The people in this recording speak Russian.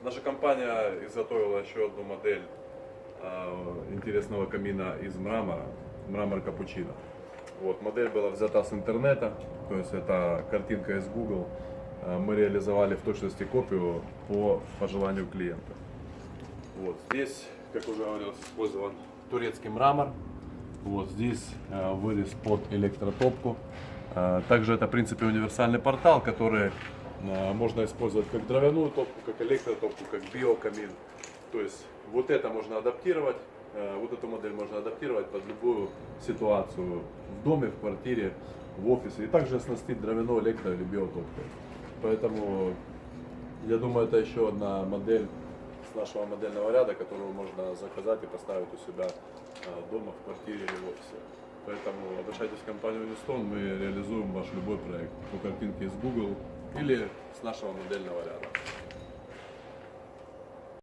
Наша компания изготовила еще одну модель интересного камина из мрамора, мрамор капучино. Вот, модель была взята с интернета, то есть это картинка из Google. Мы реализовали в точности копию по пожеланию клиента. Вот здесь, как уже говорил, использован турецкий мрамор. Вот здесь вырез под электротопку. Также это, в принципе, универсальный портал, который можно использовать как дровяную топку, как электротопку, как биокамин. То есть вот это можно адаптировать, вот эту модель можно адаптировать под любую ситуацию в доме, в квартире, в офисе. И также оснастить дровяной, электро или биотопкой. Поэтому я думаю, это еще одна модель с нашего модельного ряда, которую можно заказать и поставить у себя дома, в квартире или в офисе. Поэтому обращайтесь в компанию Unistone, мы реализуем ваш любой проект по картинке из Google или с нашего модельного ряда.